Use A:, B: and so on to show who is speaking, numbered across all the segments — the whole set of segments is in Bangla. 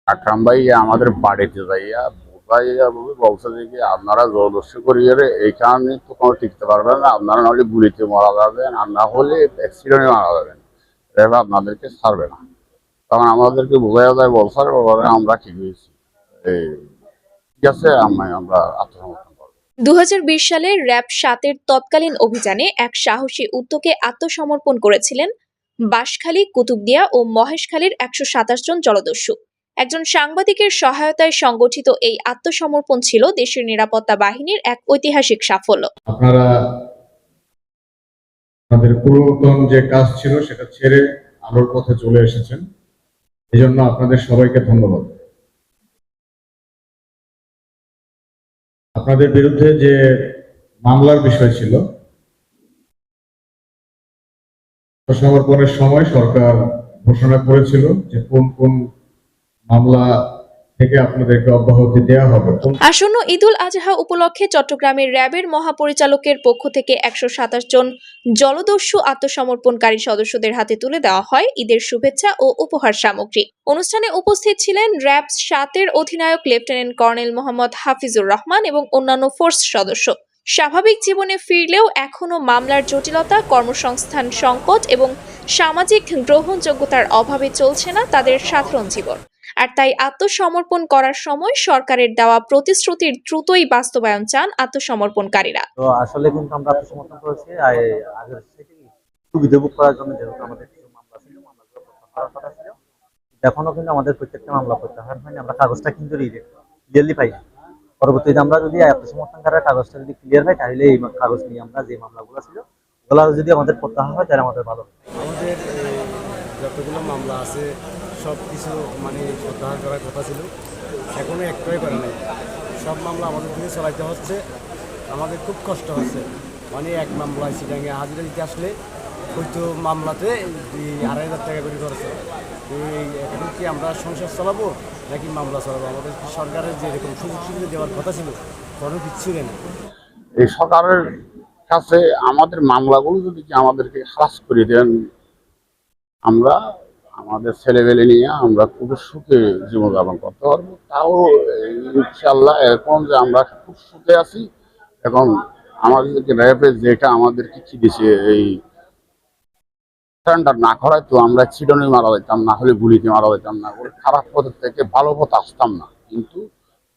A: আকরাম ভাই আমাদের বাড়িতে যাইয়া বুঝাইয়া বলছে যে কি আপনারা জবরদস্তি করিয়ে এইখানে তো কোনো টিকতে পারবেন না, আপনারা নাহলে গুলিতে মারা যাবেন আর না হলে অ্যাক্সিডেন্টে মারা যাবেন, এবার আপনাদেরকে ছাড়বে না। তখন আমাদেরকে বুঝাইয়া যায় বলছে আমরা কি হয়েছি, ঠিক আছে আমরা আত্মসমর্পণ করবো।
B: 2020 সালে র্যাব 7-এর তৎকালীন অভিযানে এক সাহসী উদ্যোগে আত্মসমর্পণ করেছিলেন বাঁশখালী, কুতুবদিয়া ও মহেশখালীর 127 জন জলদস্যু। একজন সাংবাদিকের সহায়তায় সংগঠিত এই আত্মসমর্পণ ছিল দেশের নিরাপত্তা বাহিনীর এক ঐতিহাসিক সাফল্য।
C: আপনারা আপনাদের পুরাতন যে কাজ ছিল সেটা ছেড়ে আলোর পথে চলে এসেছেন, এই জন্য আপনাদের সবাইকে ধন্যবাদ। আপনাদের বিরুদ্ধে যে মামলার বিষয় ছিল, আত্মসমর্পণের সময় সরকার ঘোষণা করেছিল যে কোন কোন মামলা থেকে আপনাদেরকে অব্যাহতি দেওয়া হবে।
B: আসন্ন ঈদুল আজহা উপলক্ষে চট্টগ্রামের র্যাবের মহাপরিচালকের পক্ষ থেকে 127 জন জলদস্যু আত্মসমর্পণকারী সদস্যদের হাতে তুলে দেওয়া হয় ঈদের শুভেচ্ছা ও উপহার সামগ্রী। অনুষ্ঠানে উপস্থিত ছিলেন র্যাব 7-এর অধিনায়ক লেফটেন্যান্ট কর্নেল মোহাম্মদ হাফিজুর রহমান এবং অন্যান্য ফোর্স সদস্য। স্বাভাবিক জীবনে ফিরলেও এখনও মামলার জটিলতা, কর্মসংস্থান সংকট এবং সামাজিক গ্রহণযোগ্যতার অভাবে চলছে না তাদের সাধারণ জীবন। আর তাই আত্মসমর্পণ করার সময় সরকারের দেওয়া প্রতিশ্রুতির দ্রুতই বাস্তবায়ন চান আত্মসমর্পণকারীরা।
D: তো আসলে কিন্তু আমরা আত্মসমর্পণ করেছি আগের থেকে সুবিধা ভোগ করার জন্য, যেহেতু আমাদের কিছু মামলা ছিল, মামলাগুলো প্রত্যাহার করা ছিল। এখনো কিন্তু আমাদের প্রত্যেকটা মামলা প্রত্যাহার হয়নি, আমরা কাগজটা কিন্তু ক্লিয়ারলি পাই। পরবর্তীতে আমরা যদি আত্মসমর্পণকারীর কাগজটা যদি ক্লিয়ার হয়, তাহলে এই কাগজ নিয়ে আমরা যে মামলাগুলো ছিল ওগুলো যদি আমাদের প্রত্যাহার হয় তাহলে আমাদের ভালো।
E: আমাদের যতগুলো মামলা আছে সব কিছু প্রত্যাহার করার কথা ছিল, এখনো একটাই করে নাই। সব মামলা আমাদের দিকে চলাইতে হচ্ছে, আমাদের খুব কষ্ট হচ্ছে। এক মামলায় সিটাঙ্গে হাজিরা দিতে আসলে হয়তো মামলাতে 2,500 টাকা করে খরচ হয়। এখন কি আমরা সংসার চালাবো নাকি মামলা চালাবো? আমাদের সরকারের যেরকম সুযোগ সুবিধা দেওয়ার কথা ছিল কোনো কিচ্ছু নেই।
A: এই সরকারের কাছে আমাদের মামলাগুলো যদি আমাদেরকে খালাস করে দেন, আমরা আমাদের ছেলেবেলে নিয়ে আমরা খুব সুখে জীবনযাপন করতে পারবো। তাও ইনশাল্লাহ এখন যে আমরা খুব সুখে আছি, এখন আমাদেরকে র্যাবে যেটা আমাদেরকে কি দিছে, এই সারেন্ডার না করায় তো আমরা চিডনে মারা যেতাম, না হলে গুলিতে মারা যেতাম, না হলে খারাপ পথের থেকে ভালো পথ আসতাম না। কিন্তু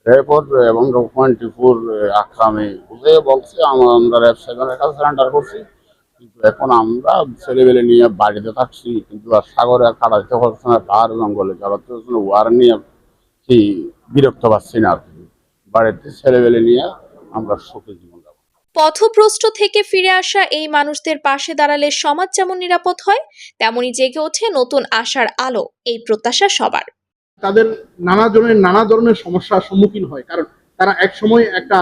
A: র্যাব এবং 24 আকরামে বুঝে বলছে আমরা র্যাব 7-এর কাছে সারেন্ডার করছি, কিন্তু এখন আমরা ছেলেবেলে নিয়ে বাড়িতে থাকছি, কিন্তু আর সাগরে কাটাতে পারছি না, পাহাড় জঙ্গলে কাটাতে পারছি না, ওয়ার নিয়ে কি বিরক্ত পাচ্ছি না আর কি। বাড়িতে ছেলেবেলে নিয়ে আমরা সুখে জীবন যাবো।
B: পথভ্রষ্ট থেকে ফিরে আসা এই মানুষদের পাশে দাঁড়ালে সমাজ যেমন নিরাপদ হয়, তেমনি জেগে ওঠে নতুন আশার আলো, এই প্রত্যাশা সবার।
F: তাদের নানা ধরনের সমস্যার সম্মুখীন হয়, কারণ তারা এক সময় একটা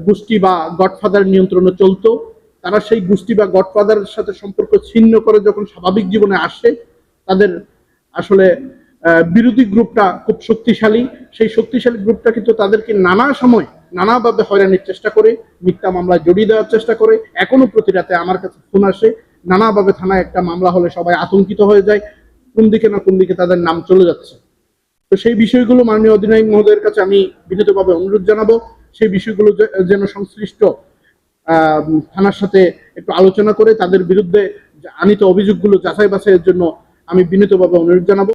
F: গোষ্ঠী বা গডফাদার নিয়ন্ত্রণে চলতো। তারা সেই গোষ্ঠী বা গডফাদারের সাথে সম্পর্ক ছিন্ন করে যখন স্বাভাবিক জীবনে আসে, তাদের আসলে বিরোধী গ্রুপটা খুব শক্তিশালী। সেই শক্তিশালী গ্রুপটা কিন্তু তাদেরকে নানা সময় নানাভাবে হয়রানির চেষ্টা করে, মিথ্যা মামলায় জড়িয়ে দেওয়ার চেষ্টা করে। এখনো প্রতি রাতে আমার কাছে ফোন আসে, নানাভাবে থানায় একটা মামলা হলে সবাই আতঙ্কিত হয়ে যায়, কোন দিকে না কোন দিকে তাদের নাম চলে যাচ্ছে। তো সেই বিষয়গুলো মাননীয় অধিনায়ক মহোদয়ের কাছে আমি বিনীতভাবে অনুরোধ জানাবো, সেই বিষয়গুলো যেন সংশ্লিষ্ট থানার সাথে একটু আলোচনা করে তাদের বিরুদ্ধে আনিত অভিযোগগুলো যাচাই বাছাইয়ের জন্য আমি বিনীতভাবে অনুরোধ জানাবো।